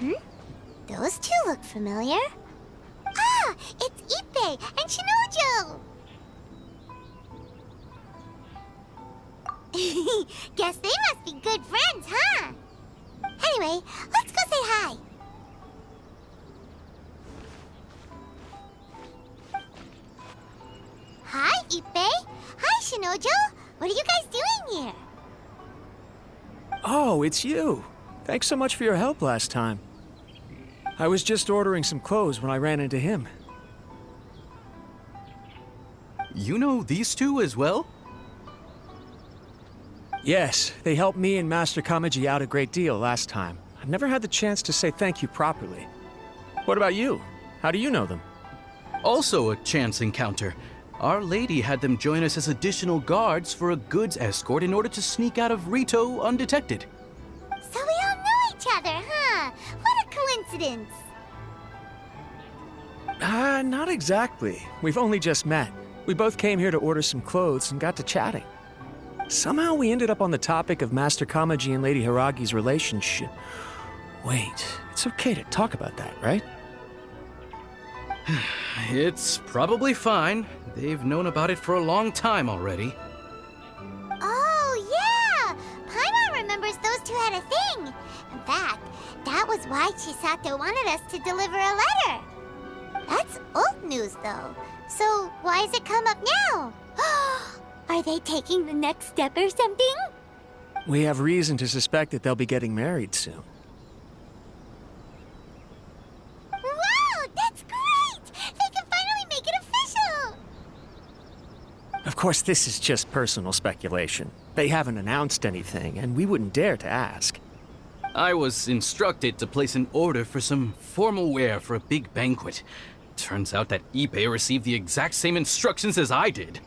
Those two look familiar. Ah! It's Ippei and Shinojo! Guess they must be good friends, huh? Anyway, let's go say hi. Hi, Ippei. Hi, Shinojo. What are you guys doing here? Oh, it's you. Thanks so much for your help last time. I was just ordering some clothes when I ran into him. You know these two as well? Yes, they helped me and Master Kamaji out a great deal last time. I've never had the chance to say thank you properly. What about you? How do you know them? Also a chance encounter. Our lady had them join us as additional guards for a goods escort in order to sneak out of Rito undetected. So we all know each other, huh? What a coincidence. Not exactly. We've only just met. We both came here to order some clothes and got to chatting. Somehow we ended up on the topic of Master Kamaji and Lady Hiragi's relationship. Wait, it's okay to talk about that, right? It's probably fine. They've known about it for a long time already. Oh, yeah! Paimon remembers those two had a thing. In fact, that was why Chisato wanted us to deliver a letter. That's old news, though. So why has it come up now? Are they taking the next step or something? We have reason to suspect that they'll be getting married soon. Wow, that's great! They can finally make it official! Of course, this is just personal speculation. They haven't announced anything, and we wouldn't dare to ask. I was instructed to place an order for some formal wear for a big banquet. Turns out that Ippei received the exact same instructions as I did.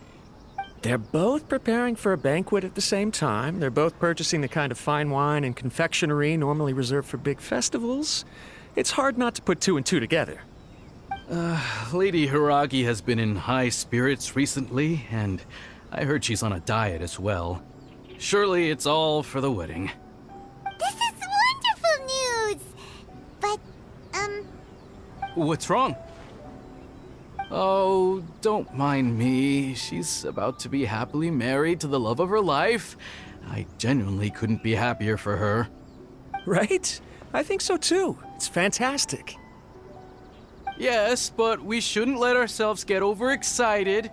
They're both preparing for a banquet at the same time. They're both purchasing the kind of fine wine and confectionery normally reserved for big festivals. It's hard not to put two and two together. Lady Hiragi has been in high spirits recently, and I heard she's on a diet as well. Surely it's all for the wedding. This is wonderful news! But, What's wrong? Oh, don't mind me. She's about to be happily married to the love of her life. I genuinely couldn't be happier for her. Right? I think so too. It's fantastic. Yes, but we shouldn't let ourselves get overexcited.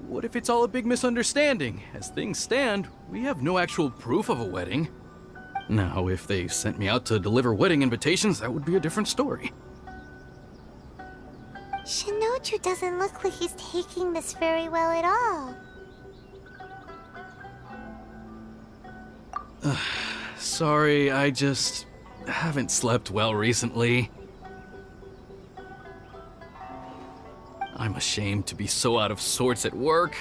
What if it's all a big misunderstanding? As things stand, we have no actual proof of a wedding. Now, if they sent me out to deliver wedding invitations, that would be a different story. Shinoju doesn't look like he's taking this very well at all. Sorry, I just haven't slept well recently. I'm ashamed to be so out of sorts at work.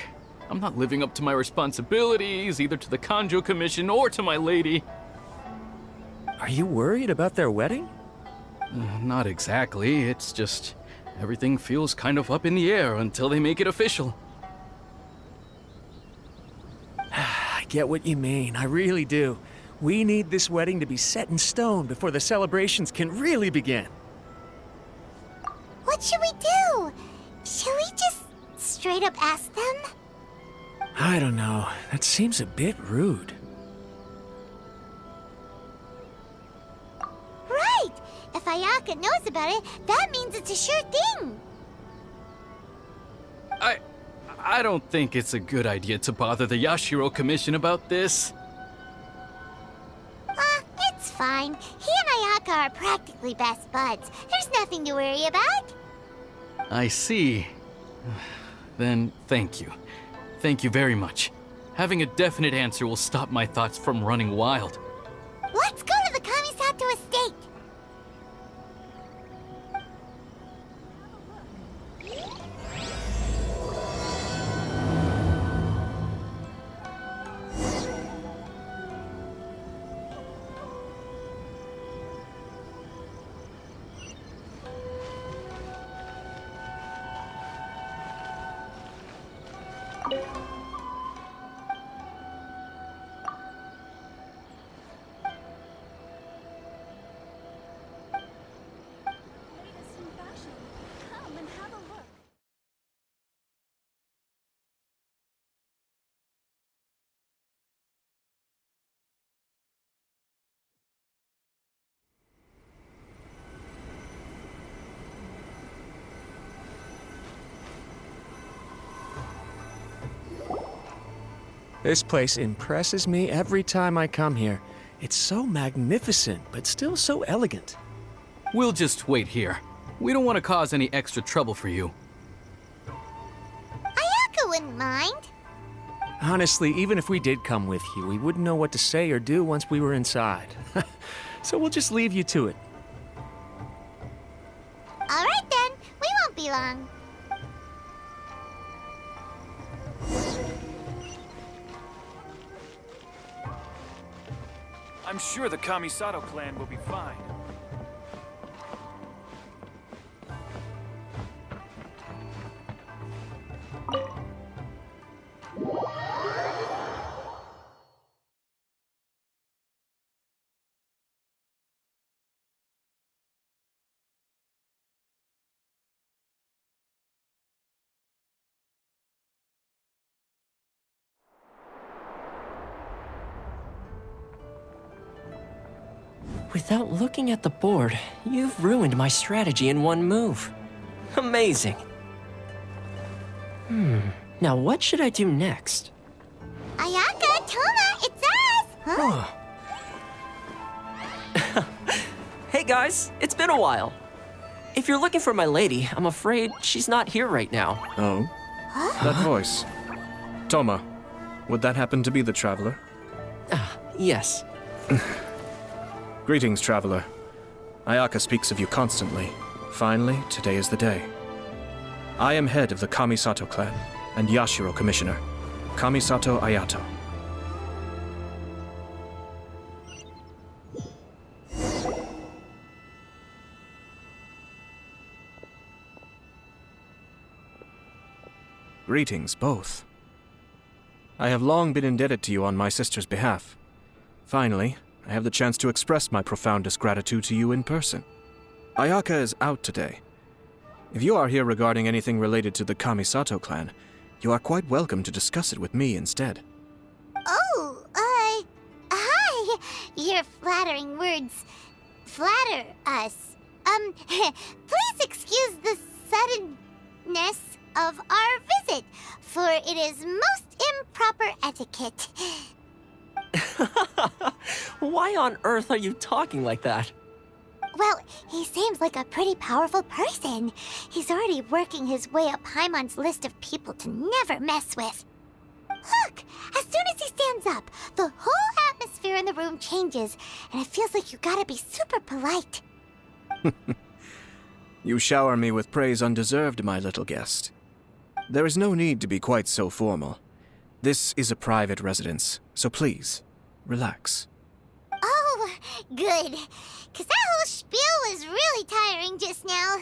I'm not living up to my responsibilities, either to the Kanjo Commission or to my lady. Are you worried about their wedding? Not exactly, it's just everything feels kind of up in the air until they make it official. I get what you mean, I really do. We need this wedding to be set in stone before the celebrations can really begin. What should we do? Should we just straight up ask them? I don't know. That seems a bit rude. Right! If Ayaka knows about it, that means it's a sure thing! I don't think it's a good idea to bother the Yashiro Commission about this. It's fine. He and Ayaka are practically best buds. There's nothing to worry about. I see. Then thank you. Thank you very much. Having a definite answer will stop my thoughts from running wild. Let's go to the Kamisato estate! This place impresses me every time I come here. It's so magnificent, but still so elegant. We'll just wait here. We don't want to cause any extra trouble for you. Ayaka wouldn't mind. Honestly, even if we did come with you, we wouldn't know what to say or do once we were inside. So we'll just leave you to it. All right then, we won't be long. I'm sure the Kamisato clan will be fine. Without looking at the board, you've ruined my strategy in one move. Amazing. Now what should I do next? Ayaka, Toma, it's us! Huh? Hey guys, it's been a while. If you're looking for my lady, I'm afraid she's not here right now. Oh? That voice. Toma, would that happen to be the traveler? Yes. Greetings, traveler. Ayaka speaks of you constantly. Finally, today is the day. I am head of the Kamisato clan and Yashiro commissioner, Kamisato Ayato. Greetings, both. I have long been indebted to you on my sister's behalf. Finally, I have the chance to express my profoundest gratitude to you in person. Ayaka is out today. If you are here regarding anything related to the Kamisato clan, you are quite welcome to discuss it with me instead. Oh, hi. Your flattering words flatter us. Please excuse the suddenness of our visit, for it is most improper etiquette. Why on earth are you talking like that? Well, he seems like a pretty powerful person. He's already working his way up Paimon's list of people to never mess with. Look! As soon as he stands up, the whole atmosphere in the room changes, and it feels like you gotta be super polite. You shower me with praise undeserved, my little guest. There is no need to be quite so formal. This is a private residence, so please, relax. Oh, good. 'Cause that whole spiel was really tiring just now.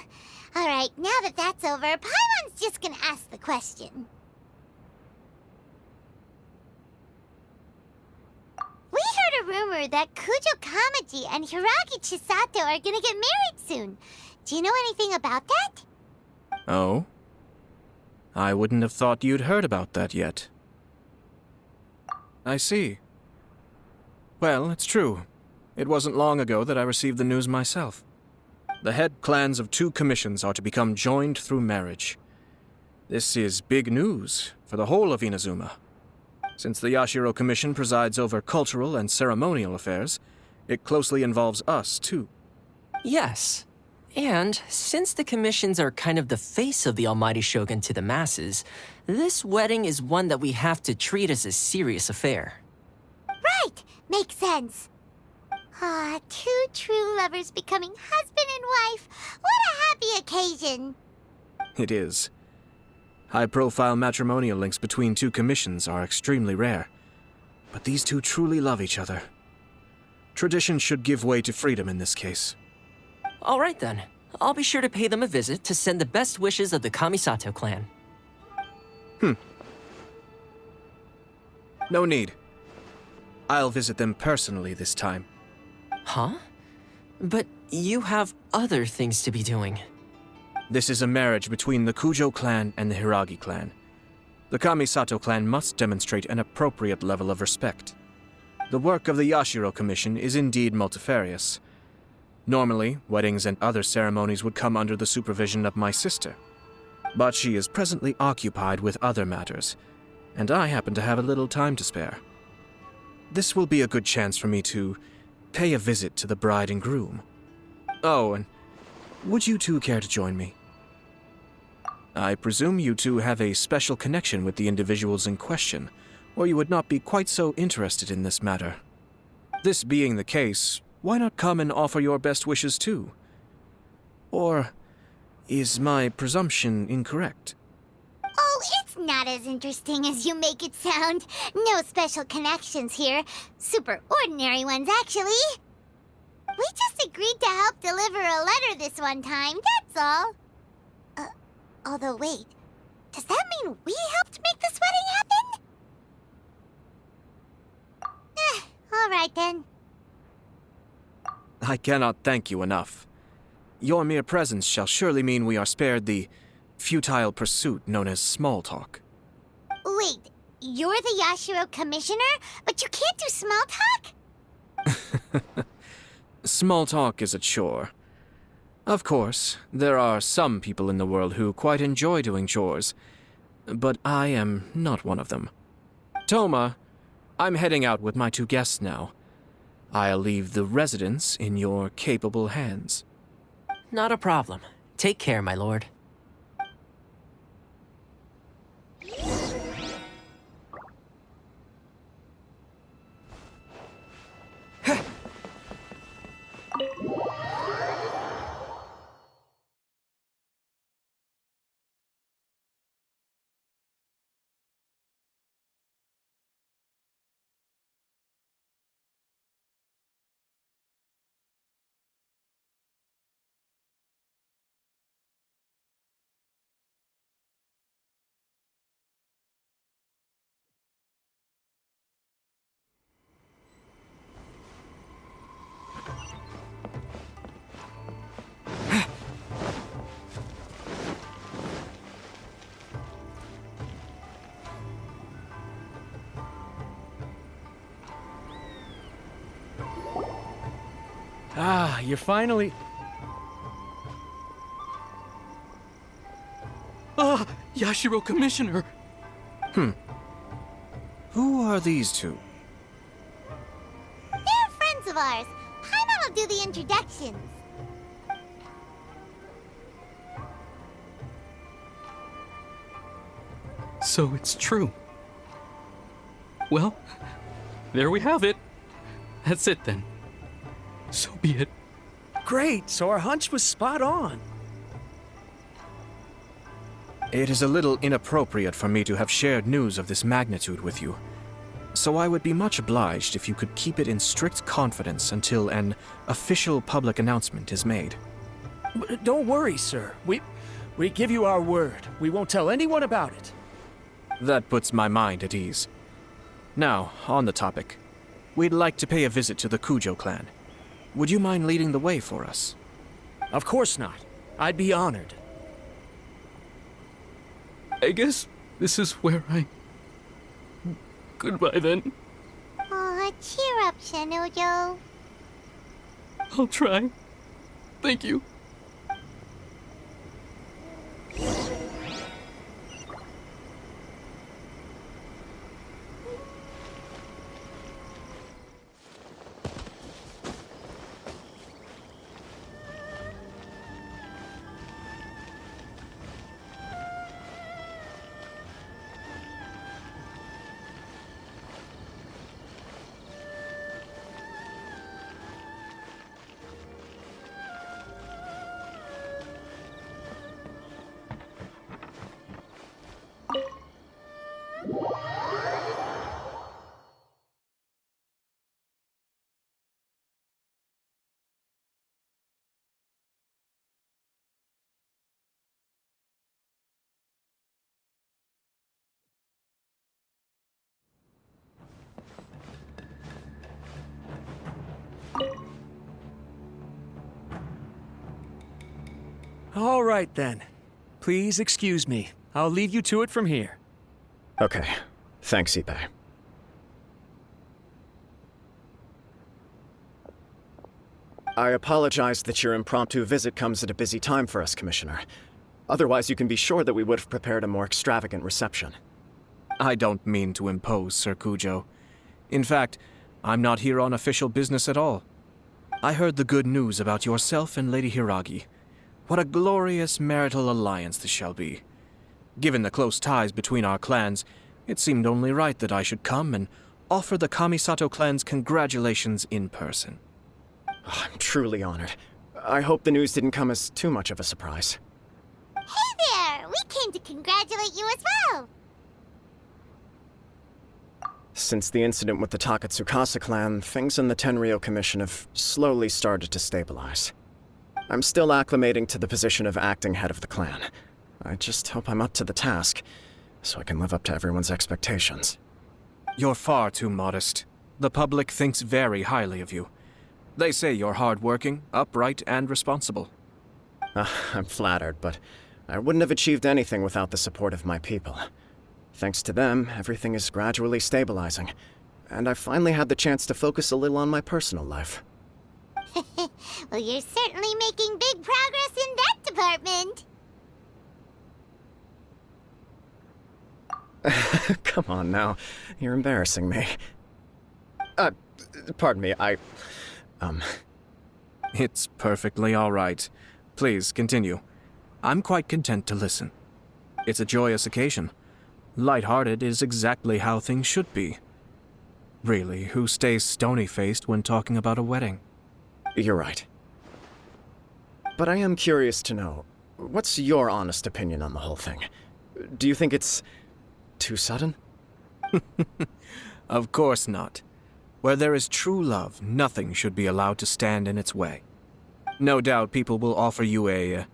Alright, now that that's over, Paimon's just gonna ask the question. We heard a rumor that Kujo Kamaji and Hiragi Chisato are gonna get married soon. Do you know anything about that? Oh? I wouldn't have thought you'd heard about that yet. I see. Well, it's true. It wasn't long ago that I received the news myself. The head clans of 2 commissions are to become joined through marriage. This is big news for the whole of Inazuma. Since the Yashiro Commission presides over cultural and ceremonial affairs, it closely involves us, too. Yes. And since the commissions are kind of the face of the Almighty Shogun to the masses, this wedding is one that we have to treat as a serious affair. Right! Makes sense. Ah, 2 true lovers becoming husband and wife. What a happy occasion. It is. High-profile matrimonial links between 2 commissions are extremely rare. But these 2 truly love each other. Tradition should give way to freedom in this case. All right then. I'll be sure to pay them a visit to send the best wishes of the Kamisato clan. No need. I'll visit them personally this time. Huh? But you have other things to be doing. This is a marriage between the Kujo clan and the Hiragi clan. The Kamisato clan must demonstrate an appropriate level of respect. The work of the Yashiro Commission is indeed multifarious. Normally, weddings and other ceremonies would come under the supervision of my sister. But she is presently occupied with other matters, and I happen to have a little time to spare. This will be a good chance for me to pay a visit to the bride and groom. Oh, and would you two care to join me? I presume you two have a special connection with the individuals in question, or you would not be quite so interested in this matter. This being the case, why not come and offer your best wishes too? Or is my presumption incorrect? Oh, it's not as interesting as you make it sound. No special connections here. Super ordinary ones, actually. We just agreed to help deliver a letter this one time, that's all. Although, wait. Does that mean we helped make this wedding happen? All right then. I cannot thank you enough. Your mere presence shall surely mean we are spared the futile pursuit known as small talk. Wait, you're the Yashiro commissioner, but you can't do small talk? Small talk is a chore. Of course, there are some people in the world who quite enjoy doing chores, but I am not one of them. Toma, I'm heading out with my two guests now. I'll leave the residence in your capable hands. Not a problem. Take care, my lord. Ah, you're finally... Ah, Yashiro Commissioner! Who are these two? They're friends of ours. Paimon will do the introductions. So it's true. Well, there we have it. That's it then. So be it. Great, so our hunch was spot on. It is a little inappropriate for me to have shared news of this magnitude with you, so I would be much obliged if you could keep it in strict confidence until an official public announcement is made. Don't worry, sir. We give you our word. We won't tell anyone about it. That puts my mind at ease. Now, on the topic. We'd like to pay a visit to the Kujo clan. Would you mind leading the way for us? Of course not. I'd be honored. I guess this is where I... Goodbye then. Aw, cheer up, Shinojo. I'll try. Thank you. All right, then. Please excuse me. I'll leave you to it from here. Okay. Thanks, Ippei. I apologize that your impromptu visit comes at a busy time for us, Commissioner. Otherwise, you can be sure that we would have prepared a more extravagant reception. I don't mean to impose, Sir Kujo. In fact, I'm not here on official business at all. I heard the good news about yourself and Lady Hiragi. What a glorious marital alliance this shall be. Given the close ties between our clans, it seemed only right that I should come and offer the Kamisato clan's congratulations in person. I'm truly honored. I hope the news didn't come as too much of a surprise. Hey there! We came to congratulate you as well! Since the incident with the Takatsukasa clan, things in the Tenryou Commission have slowly started to stabilize. I'm still acclimating to the position of acting head of the clan. I just hope I'm up to the task, so I can live up to everyone's expectations. You're far too modest. The public thinks very highly of you. They say you're hardworking, upright, and responsible. I'm flattered, but I wouldn't have achieved anything without the support of my people. Thanks to them, everything is gradually stabilizing, and I've finally had the chance to focus a little on my personal life. Well, you're certainly making big progress in that department. Come on now, you're embarrassing me. Pardon me, It's perfectly all right. Please, continue. I'm quite content to listen. It's a joyous occasion. Light-hearted is exactly how things should be. Really, who stays stony-faced when talking about a wedding? You're right. But I am curious to know, what's your honest opinion on the whole thing? Do you think it's too sudden? Of course not. Where there is true love, nothing should be allowed to stand in its way. No doubt people will offer you a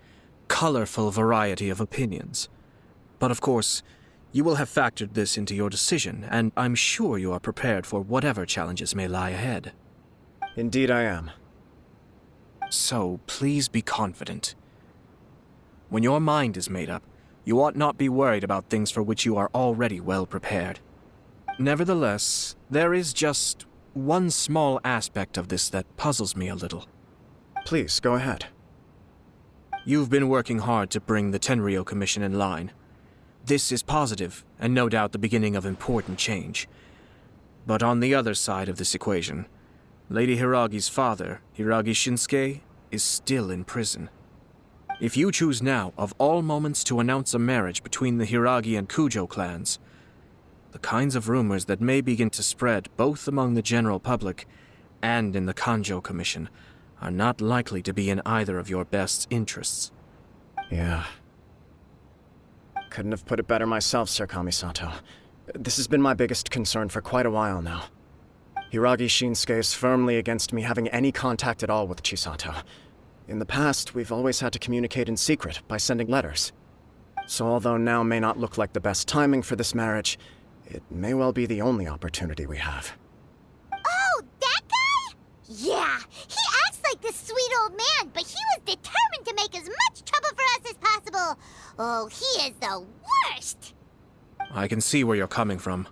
colorful variety of opinions. But of course, you will have factored this into your decision, and I'm sure you are prepared for whatever challenges may lie ahead. Indeed I am. So, please be confident. When your mind is made up, you ought not be worried about things for which you are already well prepared. Nevertheless, there is just one small aspect of this that puzzles me a little. Please, go ahead. You've been working hard to bring the Tenryou Commission in line. This is positive, and no doubt the beginning of important change. But on the other side of this equation, Lady Hiragi's father, Hiragi Shinsuke, is still in prison. If you choose now, of all moments, to announce a marriage between the Hiragi and Kujo clans, the kinds of rumors that may begin to spread both among the general public and in the Kanjo Commission are not likely to be in either of your best interests. Yeah. Couldn't have put it better myself, Sir Kamisato. This has been my biggest concern for quite a while now. Hiragi Shinsuke is firmly against me having any contact at all with Chisato. In the past, we've always had to communicate in secret by sending letters. So although now may not look like the best timing for this marriage, it may well be the only opportunity we have. Oh, that guy? Yeah, he acts like this sweet old man, but he was determined to make as much trouble for us as possible. Oh, he is the worst! I can see where you're coming from,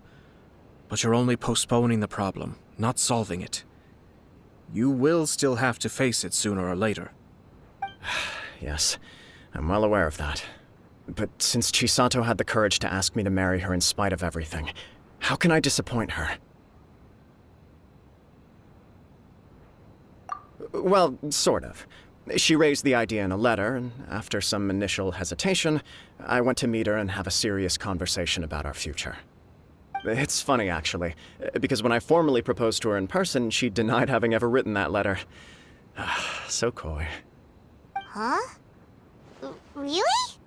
but you're only postponing the problem, not solving it. You will still have to face it sooner or later. Yes, I'm well aware of that. But since Chisato had the courage to ask me to marry her in spite of everything, how can I disappoint her? Well, sort of. She raised the idea in a letter, and after some initial hesitation, I went to meet her and have a serious conversation about our future. It's funny, actually, because when I formally proposed to her in person, she denied having ever written that letter. So coy. Huh? Really?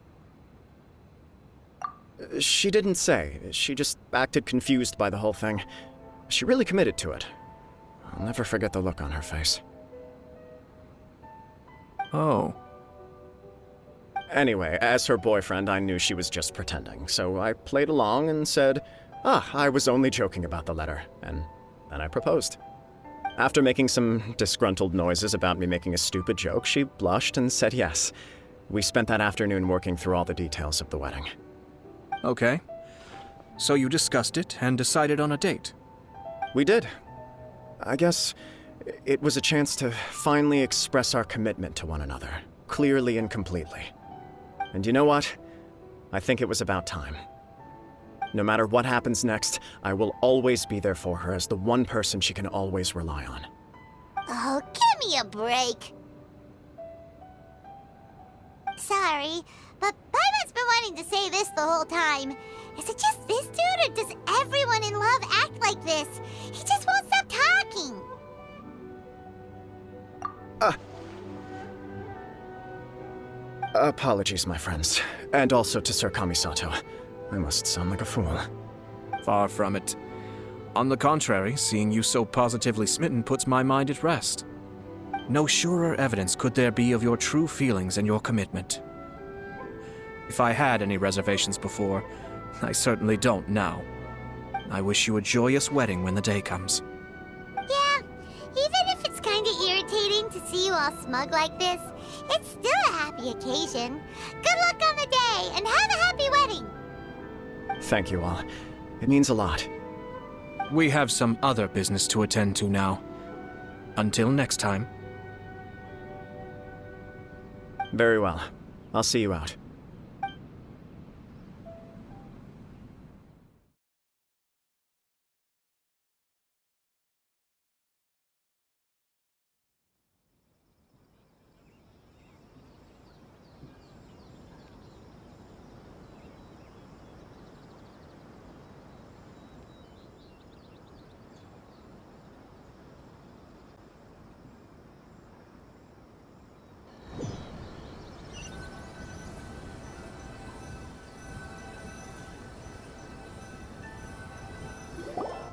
She didn't say. She just acted confused by the whole thing. She really committed to it. I'll never forget the look on her face. Oh. Anyway, as her boyfriend, I knew she was just pretending, so I played along and said, I was only joking about the letter, and then I proposed. After making some disgruntled noises about me making a stupid joke, she blushed and said yes. We spent that afternoon working through all the details of the wedding. Okay. So you discussed it and decided on a date? We did. I guess it was a chance to finally express our commitment to one another, clearly and completely. And you know what? I think it was about time. No matter what happens next, I will always be there for her as the one person she can always rely on. Oh, give me a break. Sorry, but Paimon's been wanting to say this the whole time. Is it just this dude, or does everyone in love act like this? He just won't stop talking. Apologies, my friends. And also to Sir Kamisato. I must sound like a fool. Far from it. On the contrary, seeing you so positively smitten puts my mind at rest. No surer evidence could there be of your true feelings and your commitment. If I had any reservations before, I certainly don't now. I wish you a joyous wedding when the day comes. Yeah, even if it's kinda irritating to see you all smug like this, it's still a happy occasion. Good luck on the day, and have a happy wedding! Thank you all. It means a lot. We have some other business to attend to now. Until next time. Very well. I'll see you out.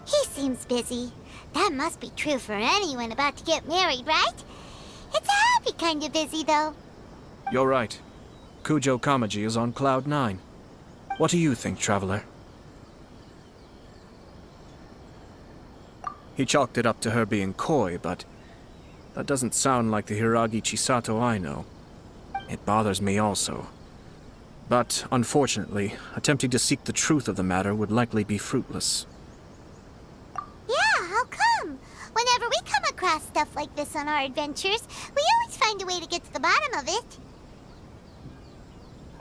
He seems busy. That must be true for anyone about to get married, right? It's a happy kind of busy, though. You're right. Kujo Kamaji is on Cloud 9. What do you think, Traveler? He chalked it up to her being coy, but that doesn't sound like the Hiragi Chisato I know. It bothers me also. But, unfortunately, attempting to seek the truth of the matter would likely be fruitless. Yeah, how come? Whenever we come across stuff like this on our adventures, we always find a way to get to the bottom of it.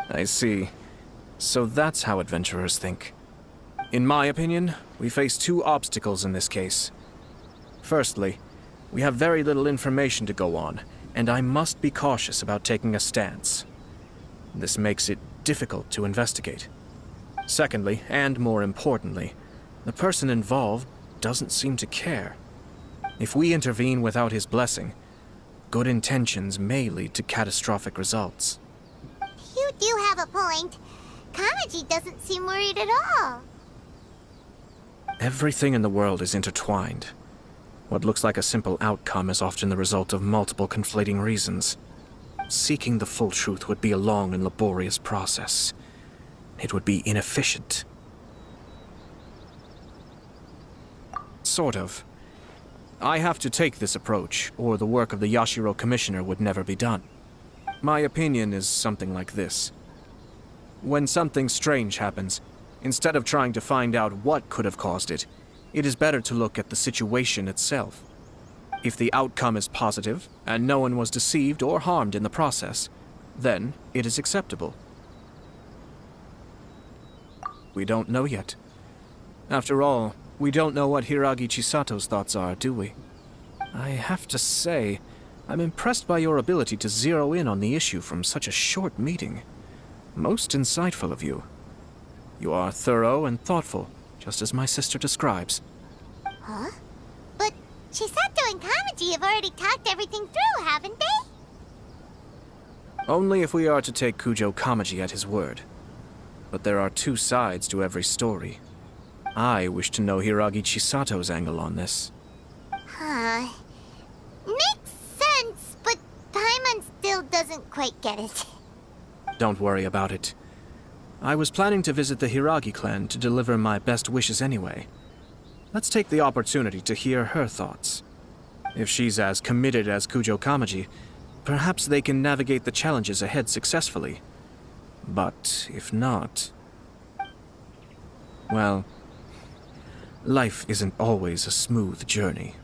I see. So that's how adventurers think. In my opinion, we face two obstacles in this case. Firstly, we have very little information to go on, and I must be cautious about taking a stance. This makes it difficult to investigate. Secondly, and more importantly, the person involved doesn't seem to care. If we intervene without his blessing, good intentions may lead to catastrophic results. You do have a point. Kamaji doesn't seem worried at all. Everything in the world is intertwined. What looks like a simple outcome is often the result of multiple conflating reasons. Seeking the full truth would be a long and laborious process. It would be inefficient. Sort of. I have to take this approach, or the work of the Yashiro Commissioner would never be done. My opinion is something like this. When something strange happens, instead of trying to find out what could have caused it, it is better to look at the situation itself. If the outcome is positive, and no one was deceived or harmed in the process, then it is acceptable. We don't know yet. After all, we don't know what Hiragi Chisato's thoughts are, do we? I have to say, I'm impressed by your ability to zero in on the issue from such a short meeting. Most insightful of you. You are thorough and thoughtful, just as my sister describes. Huh? But Chisato and Kamaji have already talked everything through, haven't they? Only if we are to take Kujo Kamaji at his word. But there are two sides to every story. I wish to know Hiragi Chisato's angle on this. Huh. Makes sense, but Paimon still doesn't quite get it. Don't worry about it. I was planning to visit the Hiragi clan to deliver my best wishes anyway. Let's take the opportunity to hear her thoughts. If she's as committed as Kujo Kamaji, perhaps they can navigate the challenges ahead successfully. But if not... well, life isn't always a smooth journey.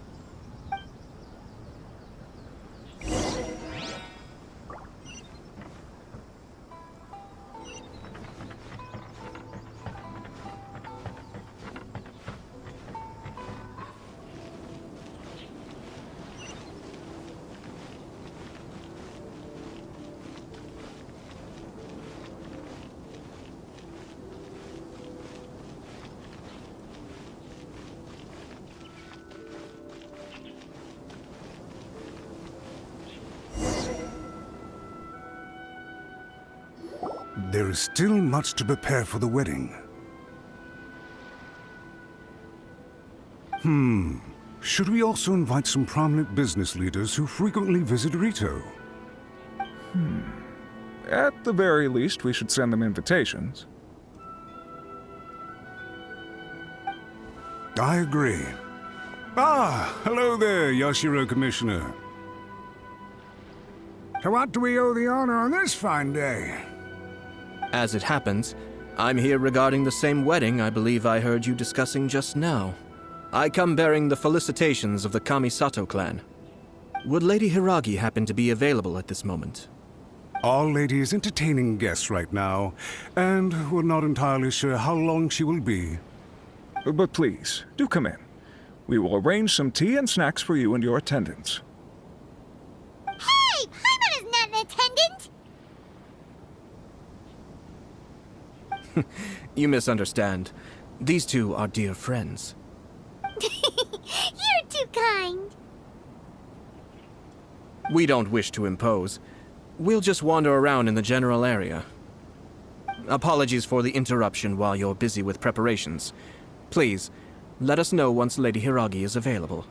there is still much to prepare for the wedding. Should we also invite some prominent business leaders who frequently visit Rito? At the very least, we should send them invitations. I agree. Ah, hello there, Yashiro Commissioner. To what do we owe the honor on this fine day? As it happens, I'm here regarding the same wedding I believe I heard you discussing just now. I come bearing the felicitations of the Kamisato clan. Would Lady Hiragi happen to be available at this moment? Our lady is entertaining guests right now, and we're not entirely sure how long she will be. But please, do come in. We will arrange some tea and snacks for you and your attendants. Hey, Paimon is not an attendant! You misunderstand. These two are dear friends. You're too kind. We don't wish to impose. We'll just wander around in the general area. Apologies for the interruption while you're busy with preparations. Please, let us know once Lady Hiragi is available.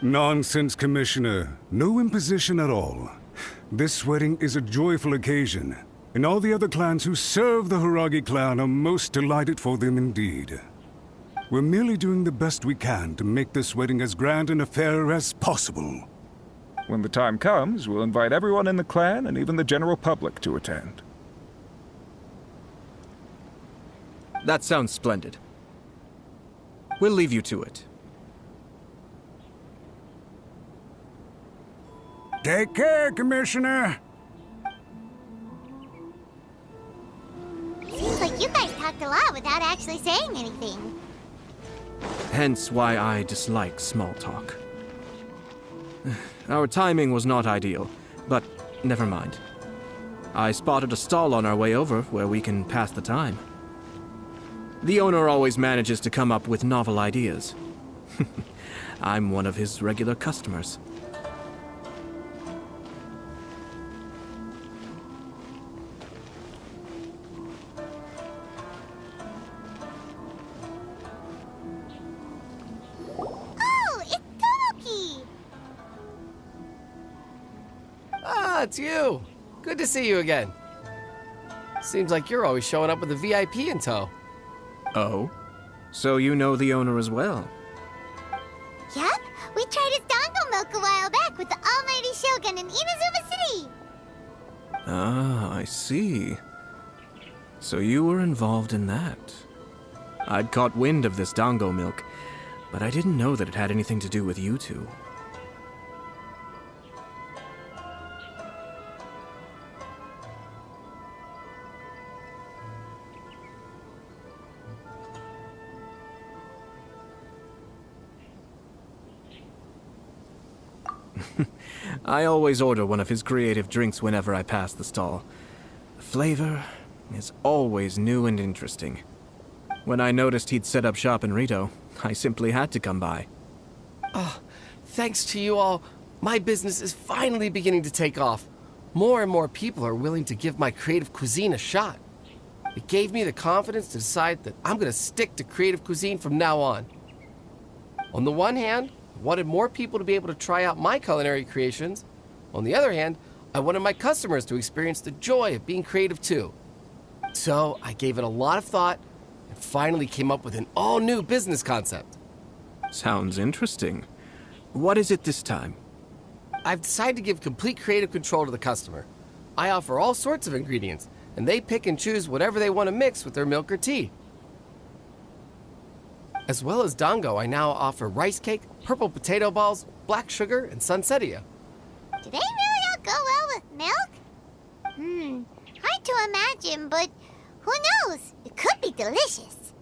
Nonsense, Commissioner. No imposition at all. This wedding is a joyful occasion, and all the other clans who serve the Hiragi clan are most delighted for them indeed. We're merely doing the best we can to make this wedding as grand an affair as possible. When the time comes, we'll invite everyone in the clan and even the general public to attend. That sounds splendid. We'll leave you to it. Take care, Commissioner. Seems like you guys talked a lot without actually saying anything. Hence why I dislike small talk. Our timing was not ideal, but never mind. I spotted a stall on our way over where we can pass the time. The owner always manages to come up with novel ideas. I'm one of his regular customers. Oh, it's Tomoki! Ah, it's you. Good to see you again. Seems like you're always showing up with a VIP in tow. Oh? So you know the owner as well? Yep, we tried his dango milk a while back with the almighty Shogun in Inazuma City. Ah, I see. So you were involved in that. I'd caught wind of this dango milk, but I didn't know that it had anything to do with you two. I always order one of his creative drinks whenever I pass the stall. The flavor is always new and interesting. When I noticed he'd set up shop in Rito, I simply had to come by. Thanks to you all, my business is finally beginning to take off. More and more people are willing to give my creative cuisine a shot. It gave me the confidence to decide that I'm going to stick to creative cuisine from now on. On the one hand, I wanted more people to be able to try out my culinary creations. On the other hand, I wanted my customers to experience the joy of being creative too. So I gave it a lot of thought and finally came up with an all-new business concept. Sounds interesting. What is it this time? I've decided to give complete creative control to the customer. I offer all sorts of ingredients, and they pick and choose whatever they want to mix with their milk or tea. As well as dango, I now offer rice cake, purple potato balls, black sugar, and sunsettia. Do they really all go well with milk? Hard to imagine, but who knows? It could be delicious.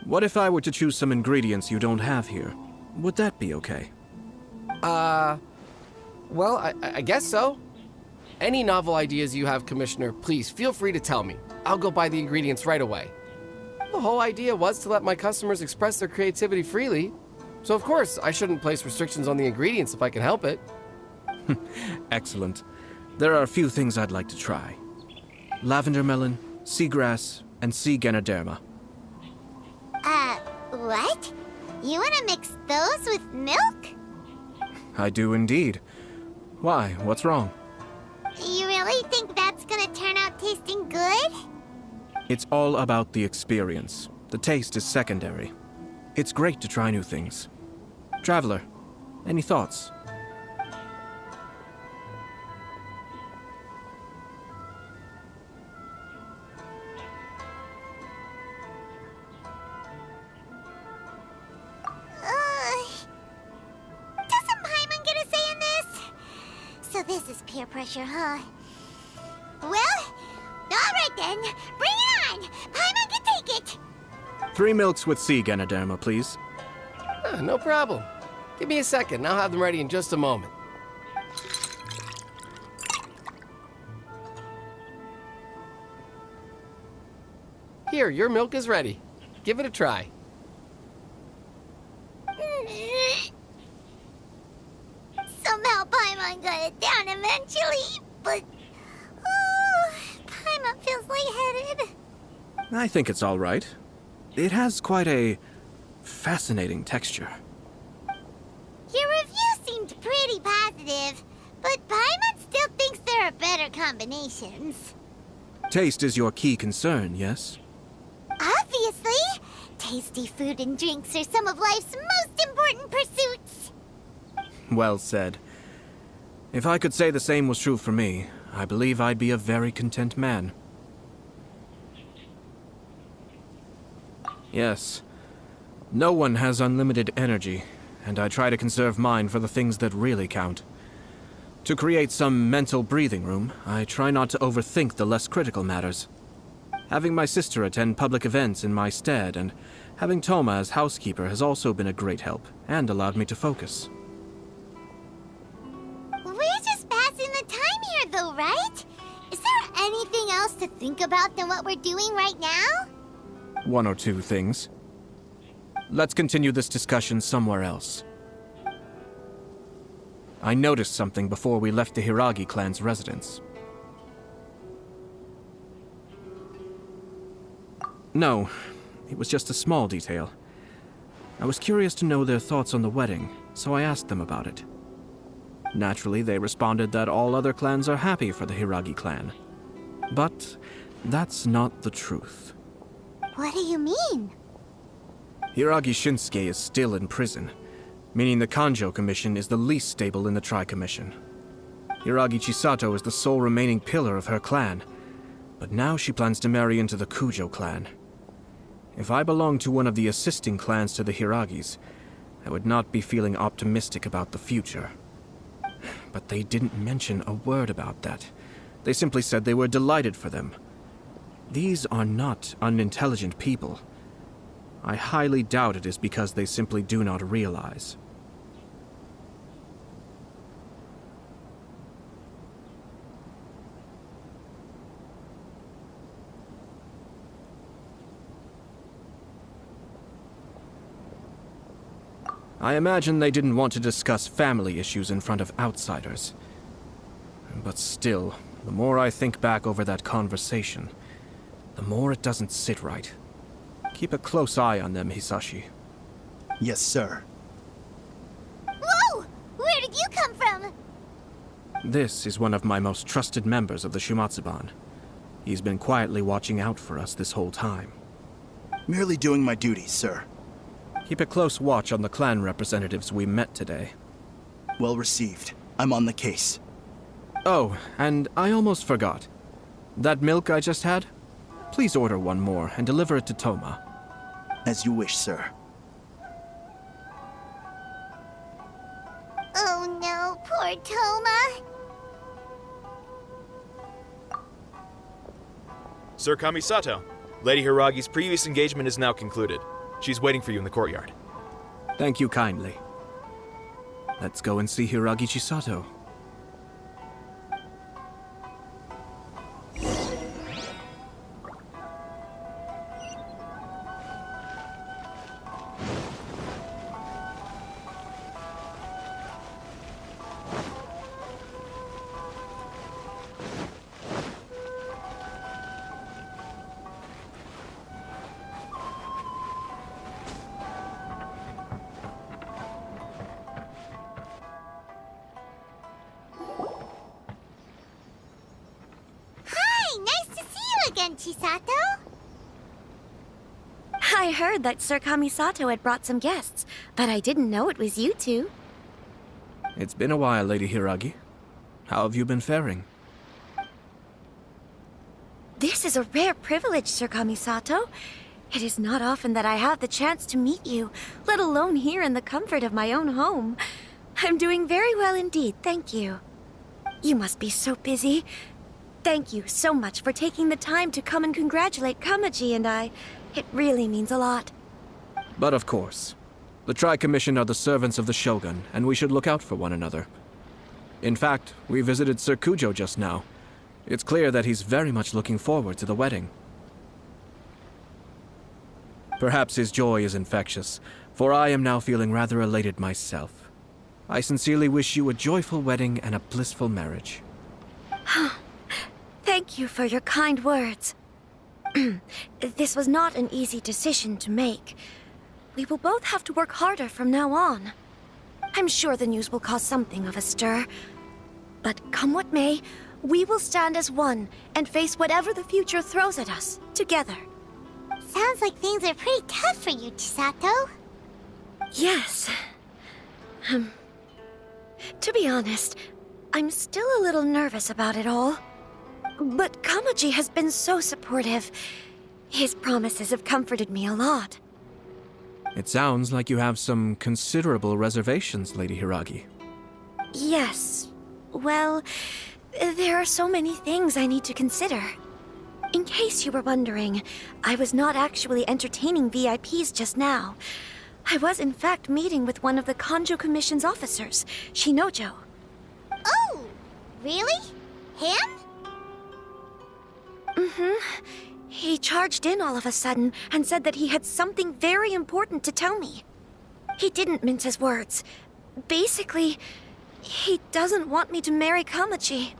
What if I were to choose some ingredients you don't have here? Would that be okay? Well, I guess so. Any novel ideas you have, Commissioner, please feel free to tell me. I'll go buy the ingredients right away. The whole idea was to let my customers express their creativity freely. So of course, I shouldn't place restrictions on the ingredients if I can help it. Excellent. There are a few things I'd like to try. lavender melon, seagrass, and sea ganoderma. What? You wanna mix those with milk? I do indeed. Why? What's wrong? You really think that's gonna turn out tasting good? It's all about the experience. The taste is secondary. It's great to try new things. Traveler, any thoughts? Doesn't Paimon get a say in this? So this is peer pressure, huh? Well, alright then. Bring it on! Paimon can take it! 3 milks with sea ganoderma, please. No problem. Give me a second, I'll have them ready in just a moment. Here, your milk is ready. Give it a try. Somehow Paimon got it down eventually, but... Paimon feels lightheaded. I think it's all right. It has quite a fascinating texture. Your review seemed pretty positive, but Paimon still thinks there are better combinations. Taste is your key concern, yes? Obviously! Tasty food and drinks are some of life's most important pursuits. Well said. If I could say the same was true for me, I believe I'd be a very content man. Yes. No one has unlimited energy, and I try to conserve mine for the things that really count. To create some mental breathing room, I try not to overthink the less critical matters. Having my sister attend public events in my stead and having Toma as housekeeper has also been a great help and allowed me to focus. We're just passing the time here though, right? Is there anything else to think about than what we're doing right now? 1 or 2 things. Let's continue this discussion somewhere else. I noticed something before we left the Hiragi clan's residence. No, it was just a small detail. I was curious to know their thoughts on the wedding, so I asked them about it. Naturally, they responded that all other clans are happy for the Hiragi clan. But that's not the truth. What do you mean? Hiragi Shinsuke is still in prison, meaning the Kanjo Commission is the least stable in the Tri-Commission. Hiragi Chisato is the sole remaining pillar of her clan, but now she plans to marry into the Kujo clan. If I belonged to one of the assisting clans to the Hiragis, I would not be feeling optimistic about the future. But they didn't mention a word about that. They simply said they were delighted for them. These are not unintelligent people. I highly doubt it is because they simply do not realize. I imagine they didn't want to discuss family issues in front of outsiders. But still, the more I think back over that conversation, the more it doesn't sit right. Keep a close eye on them, Hisashi. Yes, sir. Whoa! Where did you come from? This is one of my most trusted members of the Shumatsuban. He's been quietly watching out for us this whole time. Merely doing my duty, sir. Keep a close watch on the clan representatives we met today. Well received. I'm on the case. Oh, and I almost forgot. That milk I just had? Please order one more and deliver it to Toma. As you wish, sir. Oh no, poor Toma. Sir Kamisato, Lady Hiragi's previous engagement is now concluded. She's waiting for you in the courtyard. Thank you kindly. Let's go and see Hiragi Chisato. again, Chisato. I heard that Sir Kamisato had brought some guests, but I didn't know it was you two. It's been a while, Lady Hiragi. How have you been faring? This is a rare privilege, Sir Kamisato. It is not often that I have the chance to meet you, let alone here in the comfort of my own home. I'm doing very well indeed, thank you. You must be so busy. Thank you so much for taking the time to come and congratulate Kamaji and I. It really means a lot. But of course. The Tri-Commission are the servants of the Shogun, and we should look out for one another. In fact, we visited Sir Kujo just now. It's clear that he's very much looking forward to the wedding. Perhaps his joy is infectious, for I am now feeling rather elated myself. I sincerely wish you a joyful wedding and a blissful marriage. Thank you for your kind words. This was not an easy decision to make. We will both have to work harder from now on. I'm sure the news will cause something of a stir. But come what may, we will stand as one and face whatever the future throws at us, together. Sounds like things are pretty tough for you, Chisato. Yes. To be honest, I'm still a little nervous about it all. But Kamaji has been so supportive. His promises have comforted me a lot. It sounds like you have some considerable reservations, Lady Hiragi. Yes. Well, there are so many things I need to consider. In case you were wondering, I was not actually entertaining VIPs just now. I was in fact meeting with one of the Kanjo Commission's officers, Shinojo. Oh, really? Him? Mm-hmm. He charged in all of a sudden and said that he had something very important to tell me. He didn't mince his words. Basically, he doesn't want me to marry Kamaji.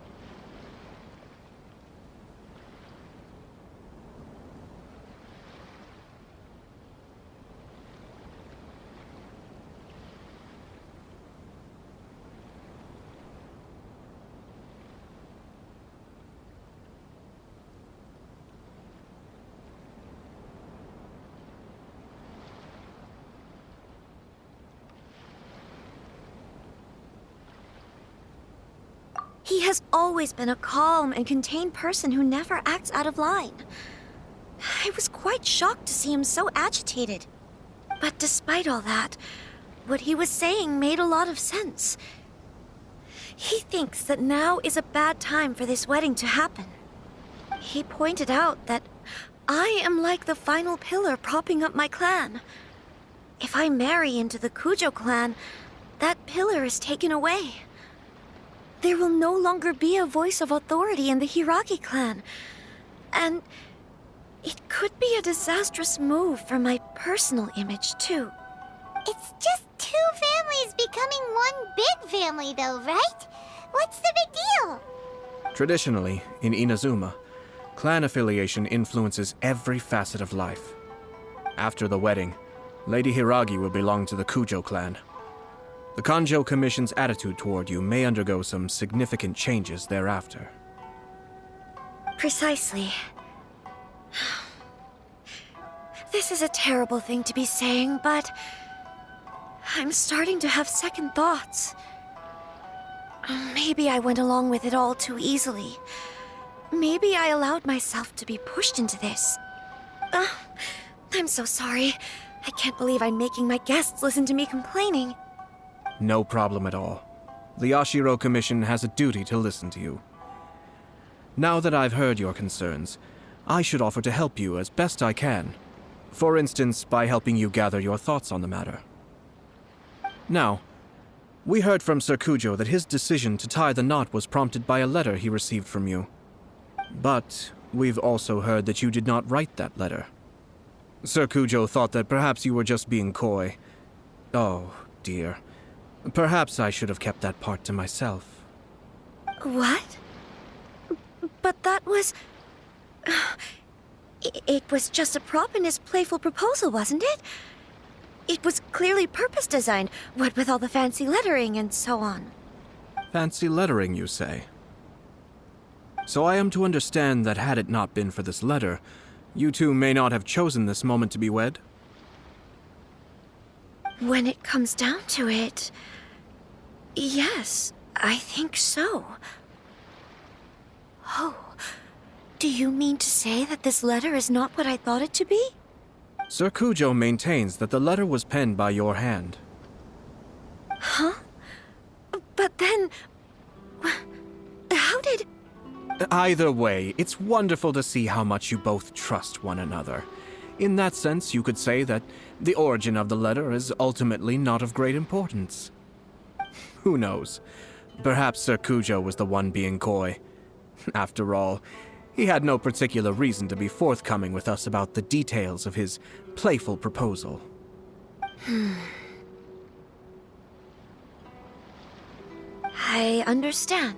He has always been a calm and contained person who never acts out of line. I was quite shocked to see him so agitated. But despite all that, what he was saying made a lot of sense. He thinks that now is a bad time for this wedding to happen. He pointed out that I am like the final pillar propping up my clan. If I marry into the Kujo clan, that pillar is taken away. There will no longer be a voice of authority in the Hiragi clan. And it could be a disastrous move for my personal image, too. It's just two families becoming one big family, though, right? What's the big deal? Traditionally, in Inazuma, clan affiliation influences every facet of life. After the wedding, Lady Hiragi will belong to the Kujo clan. The Kanjo Commission's attitude toward you may undergo some significant changes thereafter. Precisely. This is a terrible thing to be saying, but I'm starting to have second thoughts. Maybe I went along with it all too easily. Maybe I allowed myself to be pushed into this. I'm so sorry. I can't believe I'm making my guests listen to me complaining. No problem at all. The Ashiro Commission has a duty to listen to you. Now that I've heard your concerns, I should offer to help you as best I can. For instance, by helping you gather your thoughts on the matter. Now, we heard from Sir Kujo that his decision to tie the knot was prompted by a letter he received from you. But we've also heard that you did not write that letter. Sir Kujo thought that perhaps you were just being coy. Oh, dear. Perhaps I should have kept that part to myself. What? But that was... It was just a prop in his playful proposal, wasn't it? It was clearly purpose-designed, what with all the fancy lettering and so on. Fancy lettering, you say? So I am to understand that had it not been for this letter, you two may not have chosen this moment to be wed? When it comes down to it, yes, I think so. Oh, do you mean to say that this letter is not what I thought it to be? Sir Kujo maintains that the letter was penned by your hand. Huh? But then... how did... Either way, it's wonderful to see how much you both trust one another. In that sense, you could say that the origin of the letter is ultimately not of great importance. Who knows? Perhaps Sir Kujo was the one being coy. After all, he had no particular reason to be forthcoming with us about the details of his playful proposal. I understand.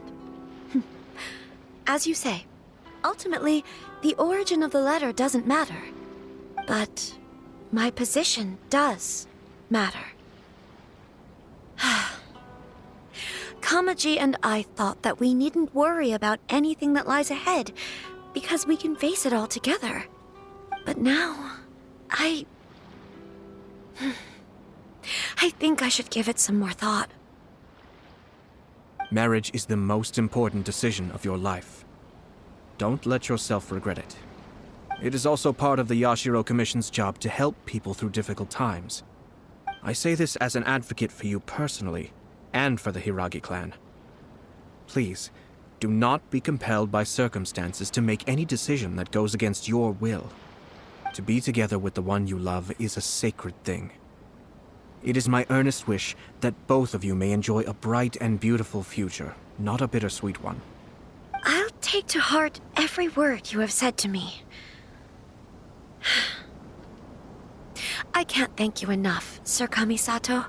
As you say, ultimately, the origin of the letter doesn't matter. But my position does matter. Kamaji and I thought that we needn't worry about anything that lies ahead, because we can face it all together. But now, I think I should give it some more thought. Marriage is the most important decision of your life. Don't let yourself regret it. It is also part of the Yashiro Commission's job to help people through difficult times. I say this as an advocate for you personally, and for the Hiragi clan. Please, do not be compelled by circumstances to make any decision that goes against your will. To be together with the one you love is a sacred thing. It is my earnest wish that both of you may enjoy a bright and beautiful future, not a bittersweet one. I'll take to heart every word you have said to me. I can't thank you enough, Sir Kamisato.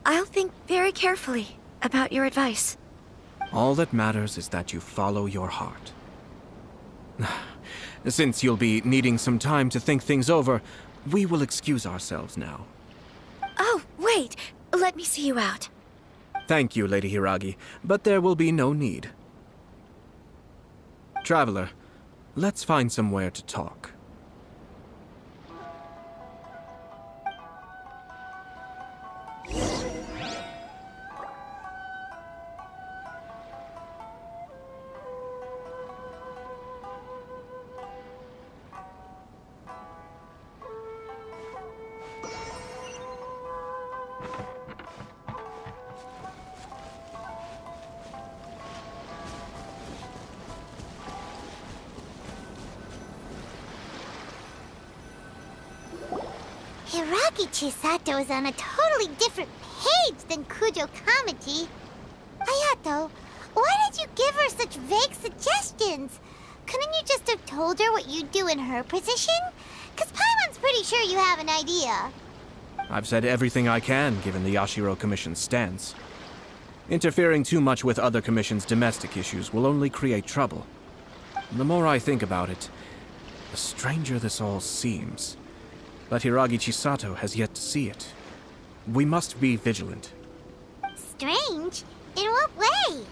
I'll think very carefully about your advice. All that matters is that you follow your heart. Since you'll be needing some time to think things over, we will excuse ourselves now. Oh, wait! Let me see you out. Thank you, Lady Hiragi, but there will be no need. Traveler, let's find somewhere to talk. Hiragi Chisato is on a totally different page than Kujo Kamaji. Ayato, why did you give her such vague suggestions? Couldn't you just have told her what you'd do in her position? 'Cause Paimon's pretty sure you have an idea. I've said everything I can, given the Yashiro Commission's stance. Interfering too much with other commissions' domestic issues will only create trouble. The more I think about it, the stranger this all seems. But Hiragi Chisato has yet to see it. We must be vigilant. Strange? In what way?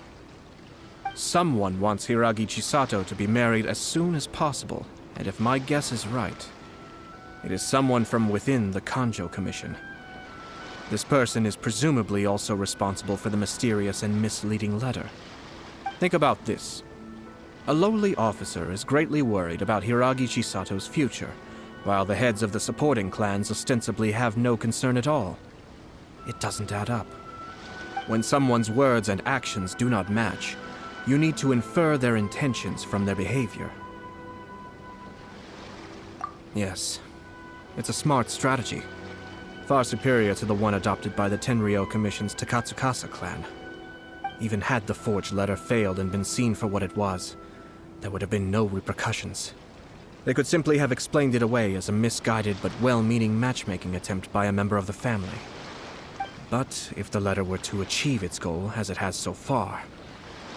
Someone wants Hiragi Chisato to be married as soon as possible, and if my guess is right, it is someone from within the Kanjo Commission. This person is presumably also responsible for the mysterious and misleading letter. Think about this. A lowly officer is greatly worried about Hiragi Chisato's future, while the heads of the supporting clans ostensibly have no concern at all. It doesn't add up. When someone's words and actions do not match, you need to infer their intentions from their behavior. Yes, it's a smart strategy, far superior to the one adopted by the Tenryou Commission's Takatsukasa clan. Even had the forged letter failed and been seen for what it was, there would have been no repercussions. They could simply have explained it away as a misguided but well-meaning matchmaking attempt by a member of the family. But if the letter were to achieve its goal, as it has so far,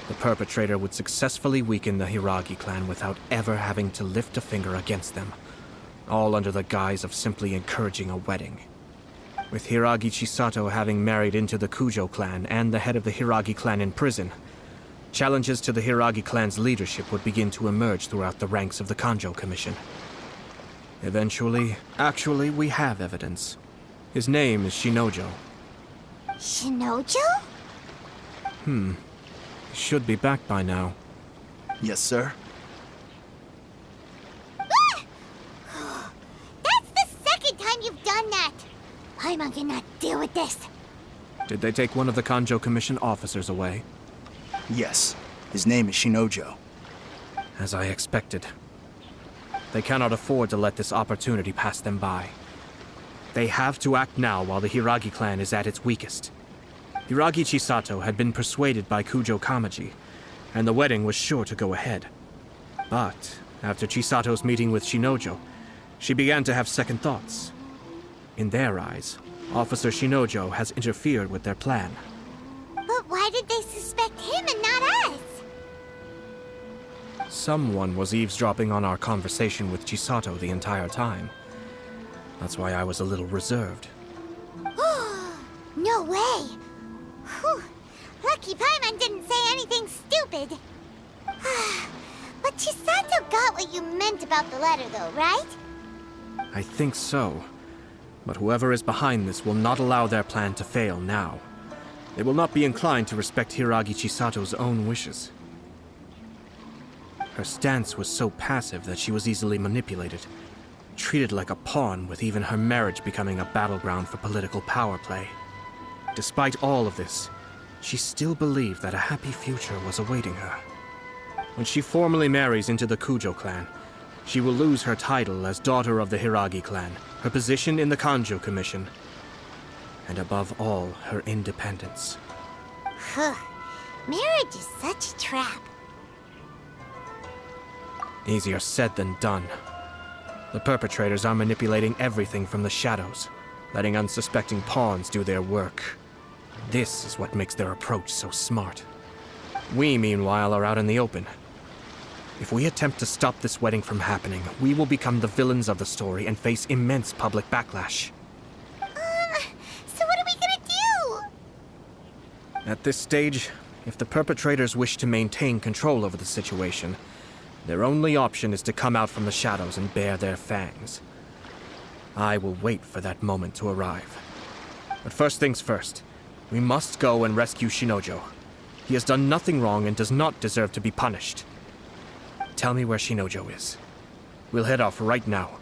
the perpetrator would successfully weaken the Hiragi clan without ever having to lift a finger against them, all under the guise of simply encouraging a wedding. With Hiragi Chisato having married into the Kujo clan and the head of the Hiragi clan in prison, challenges to the Hiragi clan's leadership would begin to emerge throughout the ranks of the Kanjo Commission. Eventually, actually, we have evidence. His name is Shinojo. Shinojo? He should be back by now. Yes, sir. That's the second time you've done that! Paimon cannot deal with this. Did they take one of the Kanjo Commission officers away? Yes. His name is Shinojo. As I expected. They cannot afford to let this opportunity pass them by. They have to act now while the Hiragi clan is at its weakest. Hiragi Chisato had been persuaded by Kujo Kamaji, and the wedding was sure to go ahead. But, after Chisato's meeting with Shinojo, she began to have second thoughts. In their eyes, Officer Shinojo has interfered with their plan. But why did they suspect him and not us? Someone was eavesdropping on our conversation with Chisato the entire time. That's why I was a little reserved. No way! Whew. Lucky Paimon didn't say anything stupid. But Chisato got what you meant about the letter though, right? I think so. But whoever is behind this will not allow their plan to fail now. They will not be inclined to respect Hiragi Chisato's own wishes. Her stance was so passive that she was easily manipulated, treated like a pawn, with even her marriage becoming a battleground for political power play. Despite all of this, she still believed that a happy future was awaiting her. When she formally marries into the Kujo clan, she will lose her title as daughter of the Hiragi clan, her position in the Kanjo Commission, and above all, her independence. Marriage is such a trap. Easier said than done. The perpetrators are manipulating everything from the shadows, letting unsuspecting pawns do their work. This is what makes their approach so smart. We, meanwhile, are out in the open. If we attempt to stop this wedding from happening, we will become the villains of the story and face immense public backlash. So what are we gonna do? At this stage, if the perpetrators wish to maintain control over the situation, their only option is to come out from the shadows and bare their fangs. I will wait for that moment to arrive. But first things first, we must go and rescue Shinojo. He has done nothing wrong and does not deserve to be punished. Tell me where Shinojo is. We'll head off right now.